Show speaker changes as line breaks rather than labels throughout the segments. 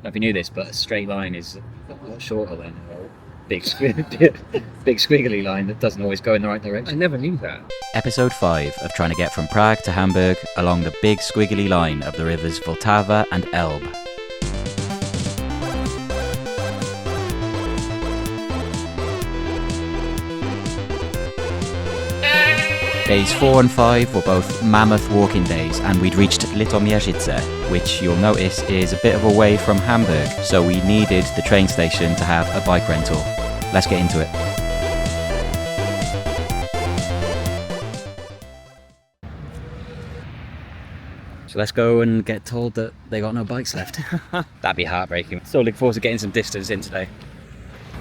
know if you knew this, but a straight line is a lot shorter than a big squiggly line that doesn't always go in the right direction.
I never knew that.
Episode 5 of trying to get from Prague to Hamburg along the big squiggly line of the rivers Vltava and Elbe. Days 4 and 5 were both mammoth walking days, and we'd reached Litoměřice, which you'll notice is a bit of a way from Hamburg, so we needed the train station to have a bike rental. Let's get into it.
So let's go and get told that they got no bikes left. That'd be heartbreaking. Still looking forward to getting some distance in today.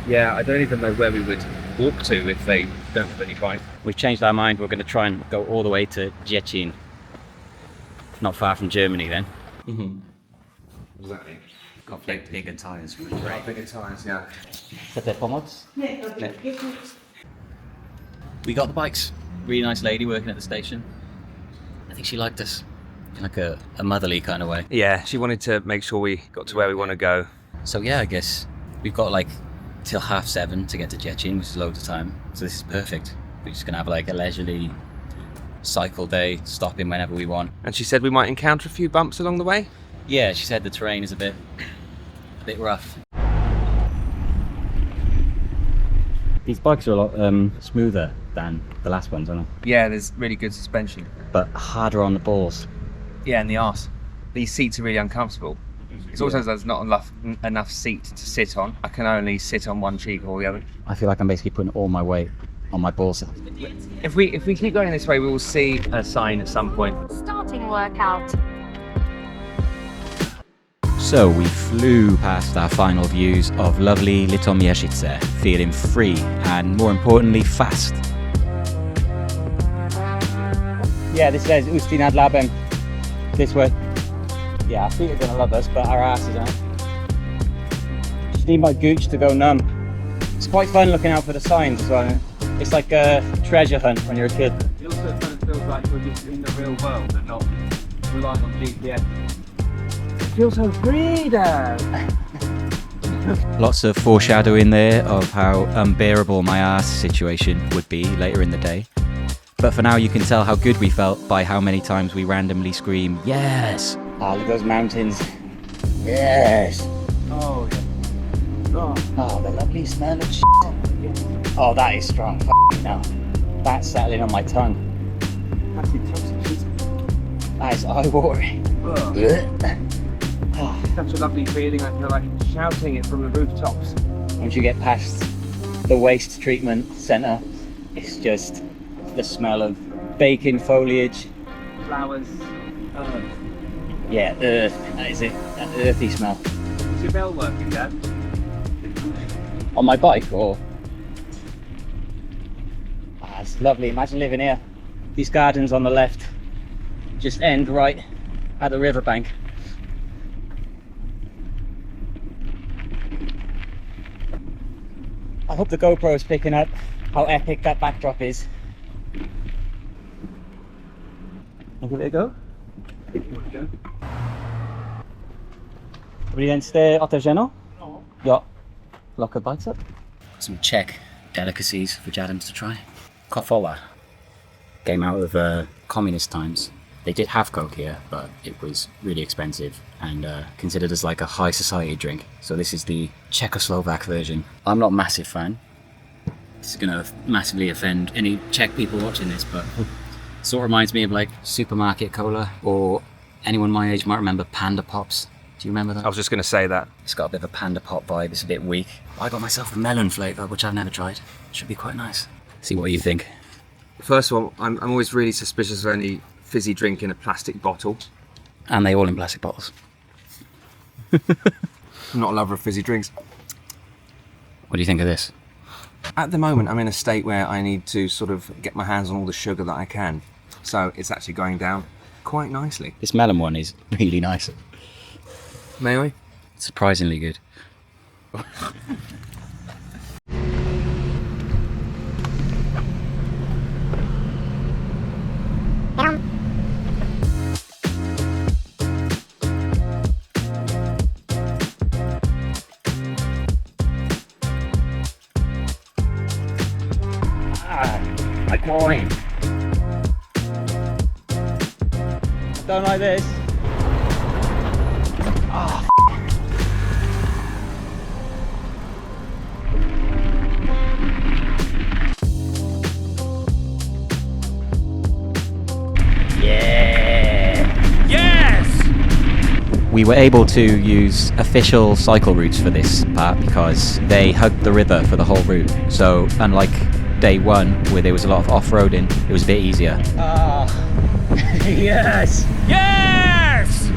Yeah, I don't even know where we would walk to if they don't have any bike.
We've changed our mind. We're going to try and go all the way to Děčín. Not far from Germany then.
Mm-hmm. Exactly.
Got bigger tyres.
Bigger tyres, yeah.
Chcete pomoct? We got the bikes. Really nice lady working at the station. I think she liked us in like a motherly kind of way.
Yeah, she wanted to make sure we got to where we want to go.
So yeah, I guess we've got like till 7:30 to get to Děčín, which is loads of time. So this is perfect. We're just gonna have like a leisurely cycle day, stopping whenever we want.
And she said we might encounter a few bumps along the way.
Yeah, she said the terrain is a bit rough. These bikes are a lot smoother than the last ones, aren't they?
Yeah, there's really good suspension.
But harder on the balls.
Yeah, and the arse. These seats are really uncomfortable. It's also there's not enough seat to sit on. I can only sit on one cheek or the other.
I feel like I'm basically putting all my weight on my balls.
If we keep going this way, we will see a sign at some point.
Starting workout.
So we flew past our final views of lovely Litoměřice, feeling free and, more importantly, fast.
Yeah, this says Ústí nad Labem. This way. Yeah, our feet are gonna love us, but our asses aren't. Just need my gooch to go numb. It's quite fun looking out for the signs as well. It's like a treasure hunt when you're a kid.
It also kind of feels like we're just in the real world and not relying on GPS. It feels so free, Dad.
Lots of foreshadowing there of how unbearable my arse situation would be later in the day. But for now, you can tell how good we felt by how many times we randomly scream, "Yes!"
Oh, look at those mountains. Yes!
Oh, yeah.
Oh, the lovely smell of shit. Oh, that is strong. No. That's settling on my tongue. That is eye-watering.
Oh, such a lovely feeling. I feel like shouting it from the rooftops.
Once you get past the waste treatment centre, it's just the smell of baking foliage.
Flowers.
Yeah, earth. That is it. That earthy smell.
Is your bell working, Dad?
On my bike, or? Ah, it's lovely. Imagine living here. These gardens on the left just end right at the riverbank. I hope the GoPro is picking up how epic that backdrop is. I'll give it a go. Dobrý den, jste otevřeno? No. Jo. Lock the bikes up. Some Czech delicacies for Jadams to try. Kofola came out of communist times. They did have Coke here, but it was really expensive and considered as like a high society drink. So this is the Czechoslovak version. I'm not a massive fan. This is going to massively offend any Czech people watching this, but sort of reminds me of like supermarket cola, or anyone my age might remember Panda Pops. Do you remember that?
I was just going to say that.
It's got a bit of a Panda Pop vibe. It's a bit weak. I got myself a melon flavour, which I've never tried. Should be quite nice. See what you think.
First of all, I'm always really suspicious of any fizzy drink in a plastic bottle.
And they all in plastic bottles.
I'm not a lover of fizzy drinks.
What do you think of this?
At the moment, I'm in a state where I need to sort of get my hands on all the sugar that I can. So it's actually going down quite nicely.
This melon one is really nice.
May I?
Surprisingly good. going. Don't like this. Oh, yeah! Yes!
We were able to use official cycle routes for this part because they hugged the river for the whole route. So unlike day one where there was a lot of off-roading, it was a bit easier.
Yes! Yes!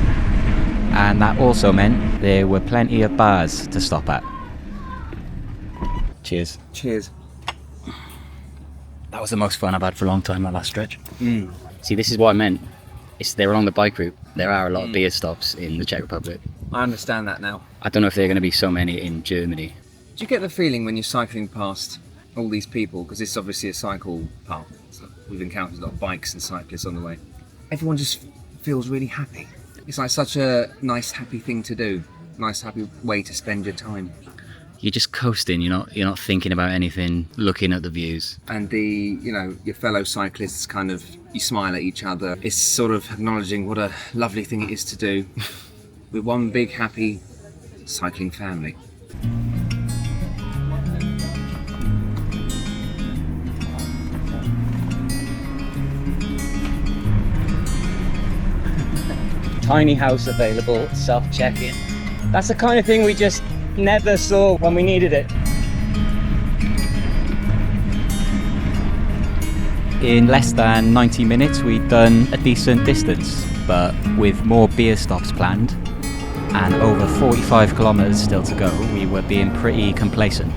And that also meant there were plenty of bars to stop at. Cheers.
Cheers.
That was the most fun I've had for a long time, that last stretch. See, this is what I meant. They're along the bike route. There are a lot of beer stops in the Czech Republic.
I understand that now.
I don't know if there are going to be so many in Germany.
Do you get the feeling when you're cycling past all these people, because it's obviously a cycle path, so we've encountered a lot of bikes and cyclists on the way, everyone just feels really happy. It's like such a nice happy thing to do, nice happy way to spend your time.
You're just coasting, you're not thinking about anything, looking at the views.
And your fellow cyclists kind of, you smile at each other. It's sort of acknowledging what a lovely thing it is to do. We're one big happy cycling family.
Tiny house available, self-check-in. That's the kind of thing we just never saw when we needed it.
In less than 90 minutes we'd done a decent distance, but with more beer stops planned and over 45 kilometers still to go, we were being pretty complacent.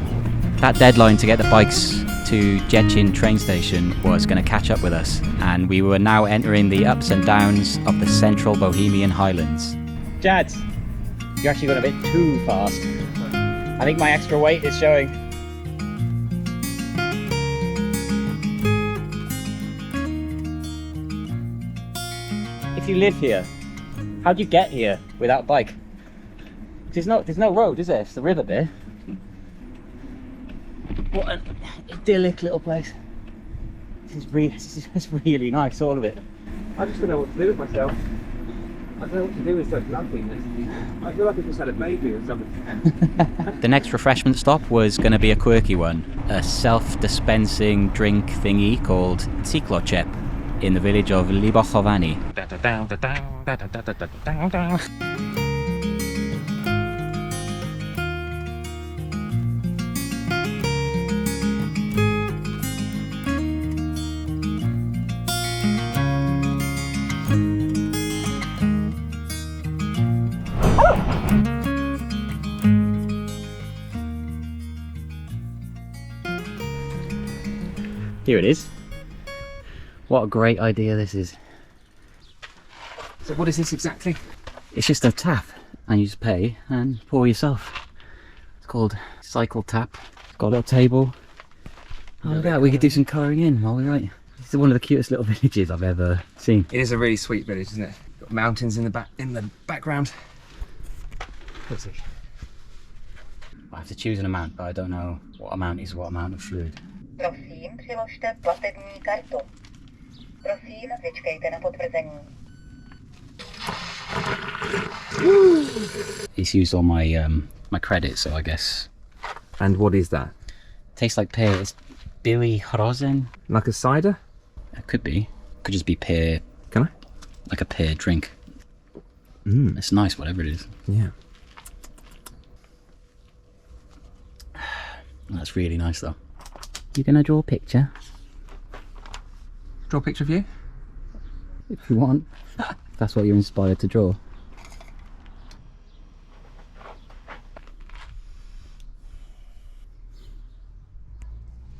That deadline to get the bikes to Děčín train station was going to catch up with us, and we were now entering the ups and downs of the central Bohemian Highlands.
Jad, you actually got a bit too fast. I think my extra weight is showing. If you live here, how do you get here without a bike? There's no road, is there? It's the river there. What an idyllic little place. This is really nice, all of it.
I just don't know what to do with myself. I don't know what to do with such loveliness. I feel like I just had a baby or something.
The next refreshment stop was going to be a quirky one, a self-dispensing drink thingy called Cyclochep in the village of Libochowany.
Here it is. What a great idea this is.
So what is this exactly?
It's just a tap and you just pay and pour yourself. It's called Cycle Tap. It's got a little table. Oh, look at that, we could do some colouring in while we're right. This is one of the cutest little villages I've ever seen.
It is a really sweet village, isn't it? Got mountains in the background. Let's see.
I have to choose an amount, but I don't know what amount is what amount of fluid.
Prosím, přiložte platební kartu. Prosím, vyčkejte na potvrzení.
It's used all my my credit, so I guess.
And what is that?
Tastes like pear. It's Billy Rosen.
Like a cider?
It could be. Could just be pear.
Can I?
Like a pear drink. It's nice, whatever it is.
Yeah.
That's really nice though. You gonna draw a picture?
Draw a picture of you?
If you want. That's what you're inspired to draw.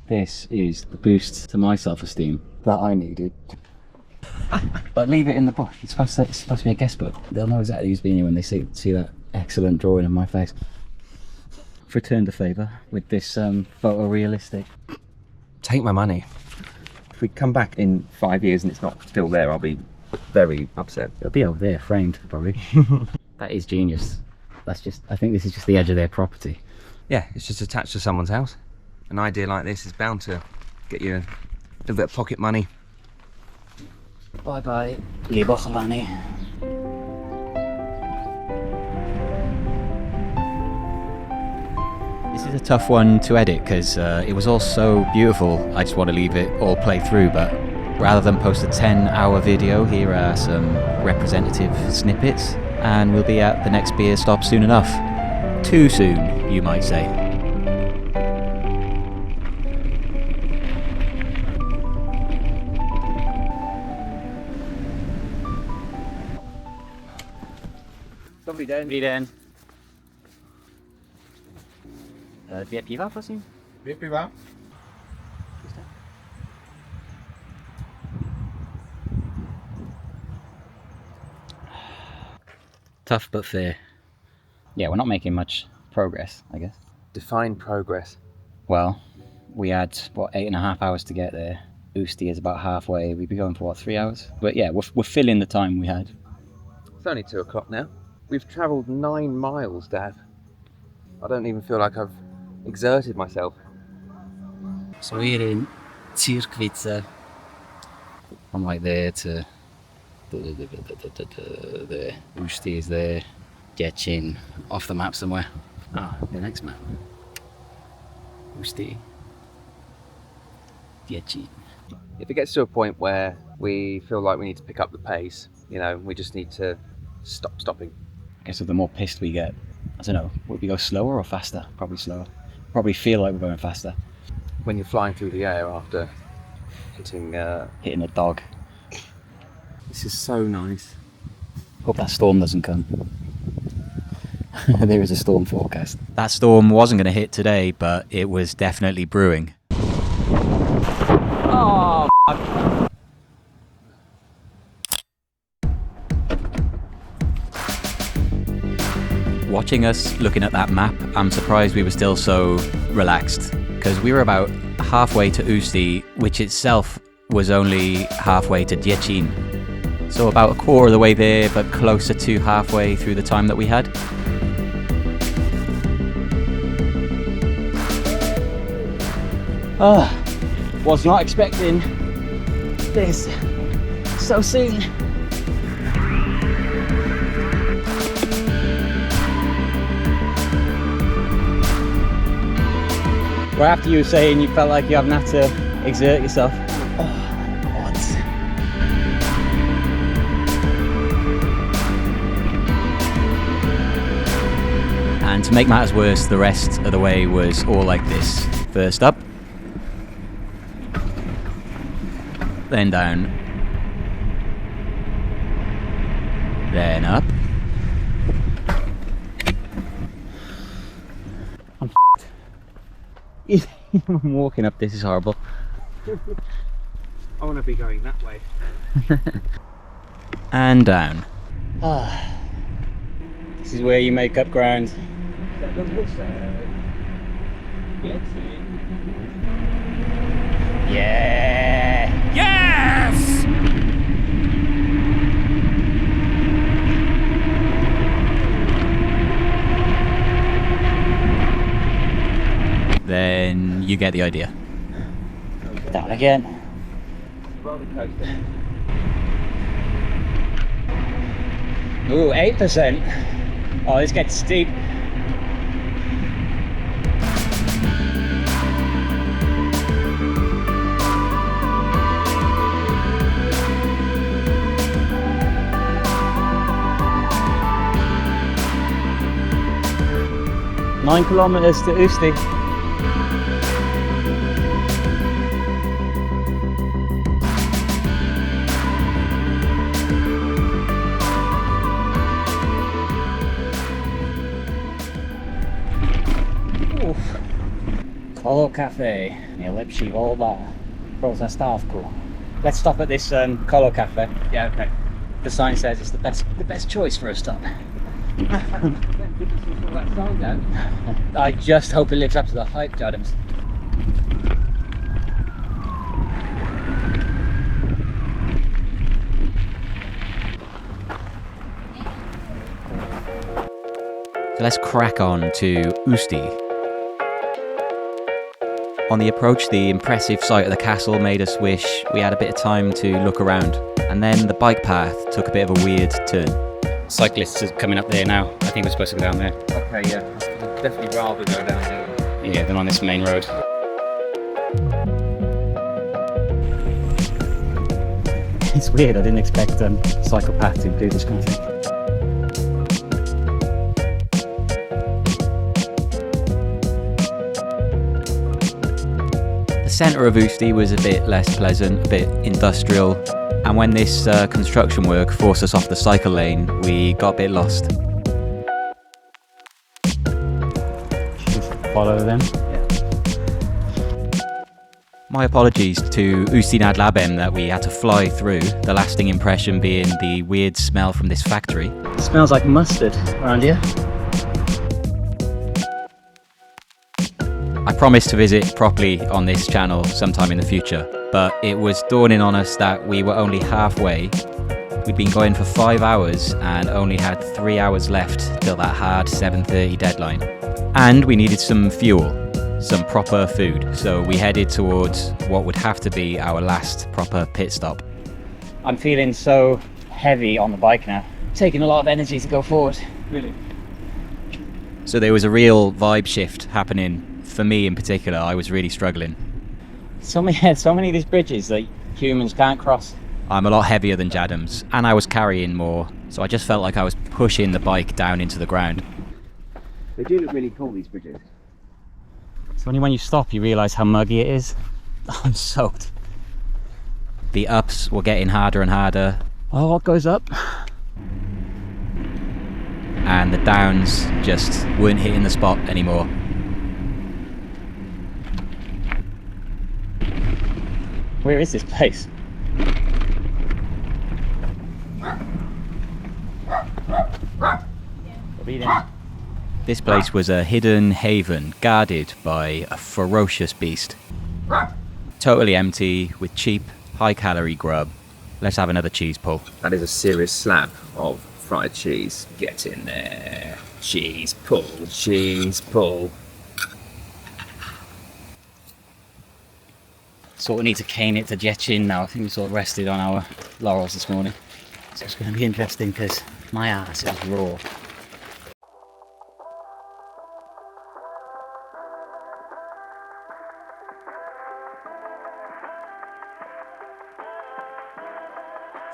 This is the boost to my self-esteem that I needed. But leave it in the book. It's supposed to be a guest book. They'll know exactly who's been here when they see that excellent drawing of my face. I've returned the favour with this photorealistic.
Take my money. If we come back in 5 years and it's not still there, I'll be very upset.
It'll be over there, framed, probably. That is genius. I think this is just the edge of their property.
Yeah, it's just attached to someone's house. An idea like this is bound to get you little bit of pocket money.
Bye bye, lieber Chalani.
This is a tough one to edit because it was all so beautiful. I just want to leave it all play through, but rather than post a 10-hour video, here are some representative snippets, and we'll be at the next beer stop soon enough. Too soon, you might say.
Dobrý den.
Dobrý den. Dvě piva, prosím?
Dvě piva?
Tough but fair. Yeah, we're not making much progress, I guess.
Define progress.
Well, we had, what, 8.5 hours to get there. Usti is about halfway. We'd be going for, what, 3 hours? But yeah, we're filling the time we had.
It's only 2 o'clock now. We've travelled 9 miles, Dad. I don't even feel like I've exerted myself.
So we're in Cirkvice. From like there to there. Usti is there. Děčín, off the map somewhere. Ah, the next map. Usti. Děčín.
If it gets to a point where we feel like we need to pick up the pace, you know, we just need to stop stopping.
I guess the more pissed we get, I don't know, would we go slower or faster? Probably slower. Probably feel like we're going faster.
When you're flying through the air after hitting
Hitting a dog.
this is so nice.
Hope that storm doesn't come. There is a storm forecast.
That storm wasn't going to hit today, but it was definitely brewing.
Oh,
Watching us looking at that map, I'm surprised we were still so relaxed, because we were about halfway to Usti, which itself was only halfway to Děčín. So about a quarter of the way there, but closer to halfway through the time that we had.
oh, was not expecting this so soon. Where after you were saying you felt like you haven't had to exert yourself. Oh, what?
And to make matters worse, the rest of the way was all like this. First up, then down, then up.
I'm walking up, this is horrible.
I want to be going that way.
And down.
This is where you make up ground. Yeah!
Yes! Then you get the idea.
Down again.
Roller coaster.
Ooh, 8%. Oh, this gets steep. Nine kilometers to Usti. Kolo Cafe, nejlepší volba pro zastávku. Let's stop at this Kolo Cafe.
Yeah, okay.
The sign says it's the best choice for a stop. I just hope it lives up to the hype, Jadams.
So let's crack on to Usti. On the approach, the impressive sight of the castle made us wish we had a bit of time to look around. And then the bike path took a bit of a weird turn.
Cyclists are coming up there now. I think we're supposed to go down there.
Okay, yeah. I'd definitely rather go down there.
Yeah, than on this main road. It's weird, I didn't expect a psychopath to do this kind of thing.
The centre of Usti was a bit less pleasant, a bit industrial, and when this construction work forced us off the cycle lane, we got a bit lost.
Follow them.
My apologies to Usti nad Labem that we had to fly through, the lasting impression being the weird smell from this factory.
It smells like mustard around here.
I promised to visit properly on this channel sometime in the future, but it was dawning on us that we were only halfway. We'd been going for 5 hours and only had 3 hours left till that hard 7:30 deadline. And we needed some fuel. Some proper food, so we headed towards what would have to be our last proper pit stop.
I'm feeling so heavy on the bike now. Taking a lot of energy to go forward. Really.
So there was a real vibe shift happening. For me in particular, I was really struggling.
So many of these bridges that humans can't cross.
I'm a lot heavier than Jadams, and I was carrying more, so I just felt like I was pushing the bike down into the ground.
They do look really cool, these bridges.
It's only when you stop you realise how muggy it is. I'm soaked.
The ups were getting harder and harder.
Oh, what goes up?
And the downs just weren't hitting the spot anymore.
Where is this place?
This place was a hidden haven, guarded by a ferocious beast. Totally empty, with cheap, high-calorie grub. Let's have another cheese pull.
That is a serious slab of fried cheese. Get in there. Cheese pull, cheese pull.
Sort of need to cane it to Děčín now. I think we sort of rested on our laurels this morning. So it's going to be interesting because my ass is raw.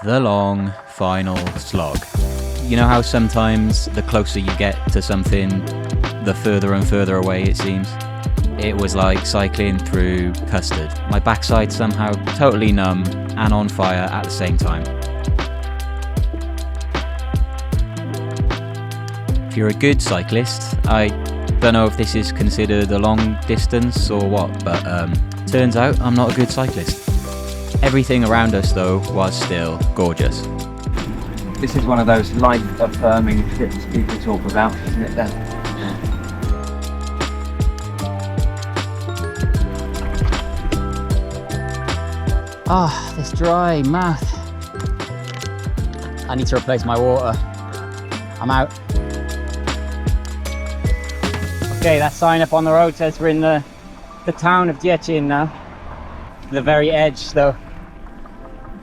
The long, final slog. You know how sometimes the closer you get to something, the further and further away it seems? It was like cycling through custard. My backside somehow totally numb and on fire at the same time. If you're a good cyclist, I don't know if this is considered a long distance or what, but turns out I'm not a good cyclist. Everything around us though was still gorgeous.
This is one of those life-affirming trips people talk about, isn't it then?
Ah, this dry mouth. I need to replace my water. I'm out. Okay, that sign up on the road says we're in the town of Děčín now. The very edge though.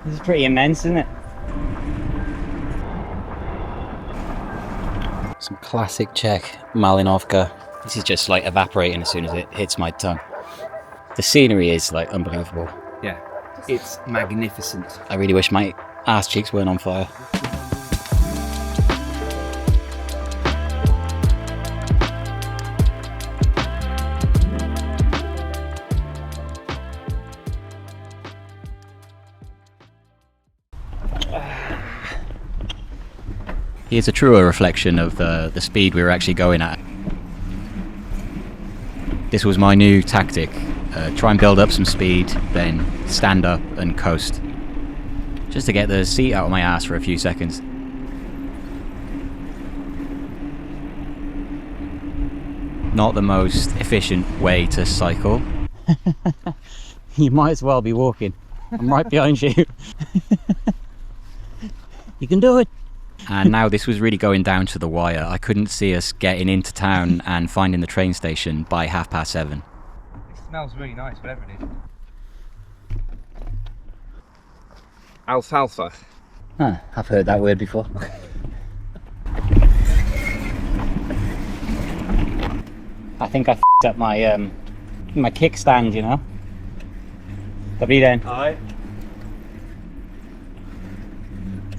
This is pretty immense, isn't it? Some classic Czech Malinovka. This is just like evaporating as soon as it hits my tongue. The scenery is like unbelievable.
Yeah, it's magnificent.
I really wish my ass cheeks weren't on fire.
Here's a truer reflection of the speed we were actually going at. This was my new tactic. Try and build up some speed, then stand up and coast. Just to get the seat out of my ass for a few seconds. Not the most efficient way to cycle.
You might as well be walking. I'm right behind you. You can do it.
And now this was really going down to the wire. I couldn't see us getting into town and finding the train station by 7:30.
Smells really nice, whatever it is. Alfalfa.
Huh, I've heard that word before. I think I f***ed up my my kickstand, you know. Dobrý den.
Hi.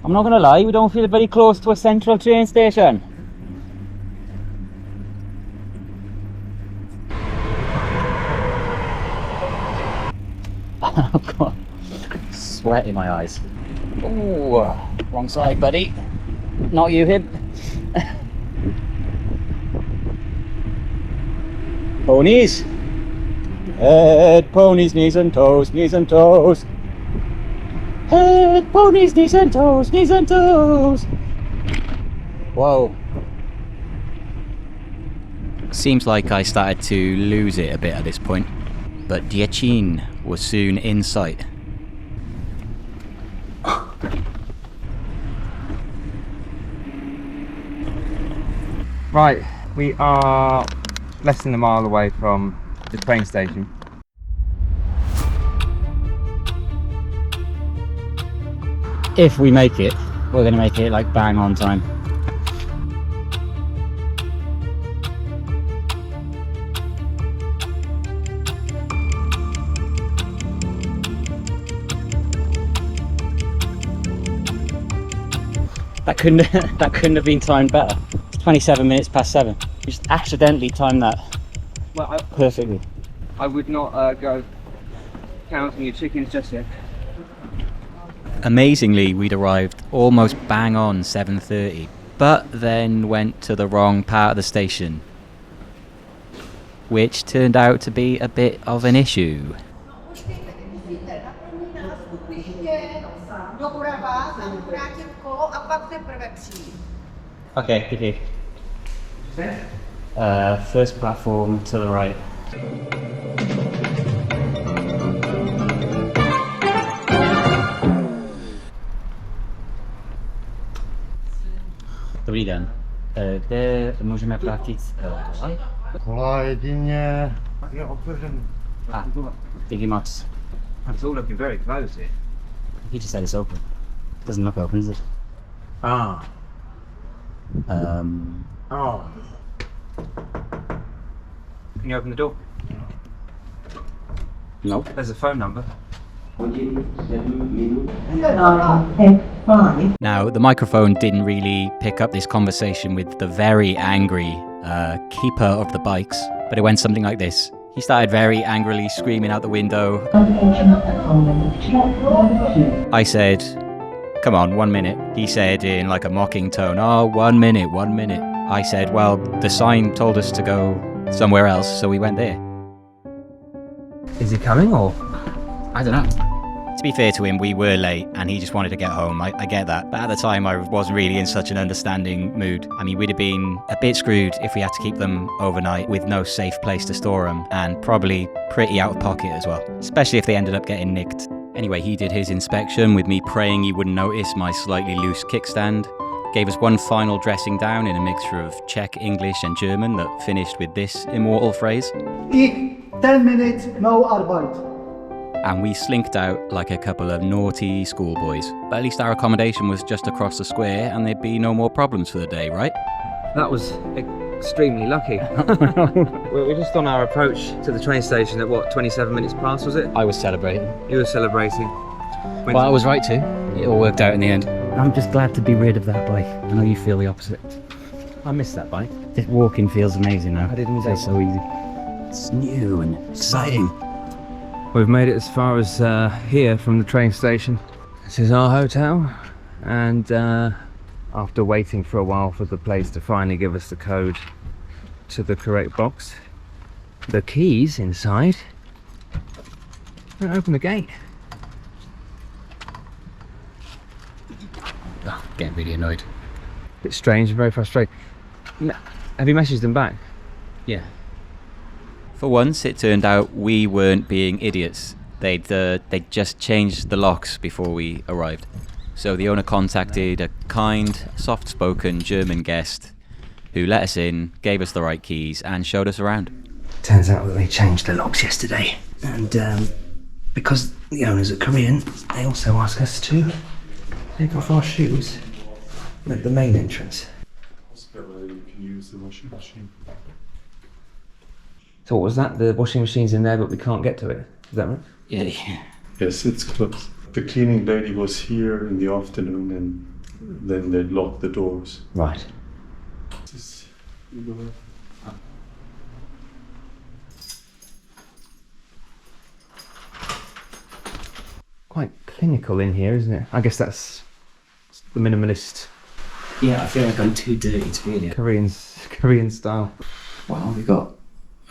I'm not gonna lie, we don't feel very close to a central train station. Oh god, sweat in my eyes. Ooh, wrong side, buddy. Not you, him. Ponies. Head, ponies, knees and toes, knees and toes. Head, ponies, knees and toes, knees and toes. Whoa.
Seems like I started to lose it a bit at this point, but Děčín was soon in sight.
Right, we are less than a mile away from the train station.
If we make it, we're gonna make it like bang on time. That couldn't have been timed better. It's 27 minutes past 7. You just accidentally timed that
Well,
perfectly.
I would not go counting your chickens just yet.
Amazingly, we'd arrived almost bang on 7:30, but then went to the wrong part of the station, which turned out to be a bit of an issue.
Okay. First platform to the right. Dobrý den. Kde můžeme platit tohle?
Kola jedině je otevřený.
Díky moc.
It's all looking very close here.
He just said it's open. Doesn't look open, does it?
Ah. Oh.
Can you open the door?
No.
There's a phone number.
Now, the microphone didn't really pick up this conversation with the very angry keeper of the bikes, but it went something like this. He started very angrily screaming out the window. I said, "Come on, 1 minute." He said in like a mocking tone, "Oh, 1 minute, 1 minute." I said, "Well, the sign told us to go somewhere else, so we went there."
Is he coming or?
I don't know.
To be fair to him, we were late and he just wanted to get home. I get that. But at the time, I wasn't really in such an understanding mood. I mean, we'd have been a bit screwed if we had to keep them overnight with no safe place to store them, and probably pretty out of pocket as well, especially if they ended up getting nicked. Anyway, he did his inspection with me praying he wouldn't notice my slightly loose kickstand. Gave us one final dressing down in a mixture of Czech, English and German that finished with this immortal phrase.
Ich 10 minutes, no Arbeit.
And we slinked out like a couple of naughty schoolboys. But at least our accommodation was just across the square and there'd be no more problems for the day, right?
That was extremely lucky. We're just on our approach to the train station at what, 27 minutes past, was it?
I was celebrating.
You were celebrating.
Well, I was right too. It all worked out in the end. I'm just glad to be rid of that bike. I know you feel the opposite.
I missed that bike.
This walking feels amazing now.
I didn't
It's so easy. It's new and exciting.
We've made it as far as here from the train station. This is our hotel, and after waiting for a while for the place to finally give us the code to the correct box, the keys inside don't open the gate.
Oh, getting really annoyed.
Bit strange and very frustrating. Have you messaged them back?
Yeah.
For once, it turned out we weren't being idiots. They'd just changed the locks before we arrived. So the owner contacted a kind, soft-spoken German guest who let us in, gave us the right keys and showed us around.
Turns out that they changed the locks yesterday, and because the owners are Korean, they also ask us to take off our shoes at the main entrance.
You can use the washing machine.
So what was that? The washing machine's in there, but we can't get to it. Is that right?
Yeah.
Yes, it's closed. The cleaning lady was here in the afternoon, and then they locked the doors.
Right.
This door.
Quite clinical in here, isn't it? I guess that's the minimalist
Yeah, I feel like I'm too dirty to be in here.
Korean style.
Wow, we got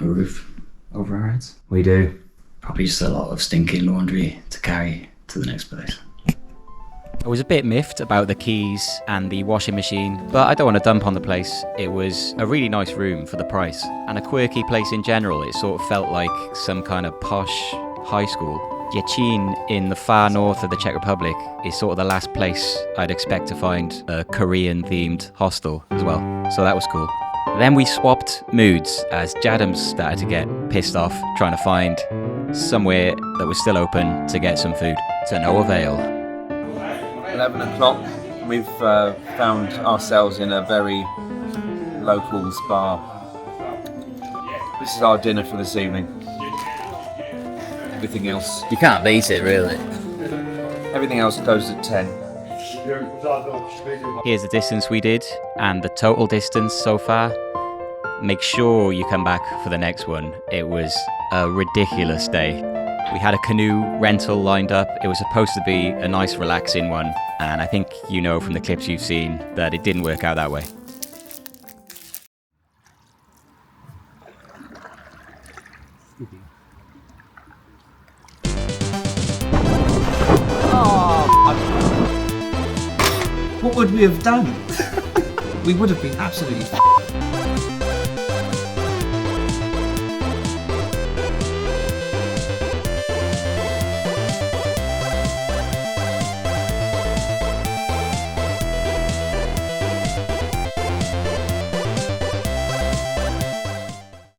a roof over our heads.
We do.
Probably just a lot of stinking laundry to carry to the next place.
I was a bit miffed about the keys and the washing machine, but I don't want to dump on the place. It was a really nice room for the price, and a quirky place in general. It sort of felt like some kind of posh high school. Děčín in the far north of the Czech Republic is sort of the last place I'd expect to find a Korean-themed hostel as well, so that was cool. Then we swapped moods as Jadams started to get pissed off trying to find somewhere that was still open to get some food, to no avail.
11 o'clock, we've found ourselves in a very local spa. This is our dinner for this evening. Everything else
You can't beat it, really.
closes at 10.
Here's the distance we did and the total distance so far. Make sure you come back for the next one. It was a ridiculous day. We had a canoe rental lined up. It was supposed to be a nice relaxing one, and I think you know from the clips you've seen that it didn't work out that way.
What would we have done? We would have been absolutely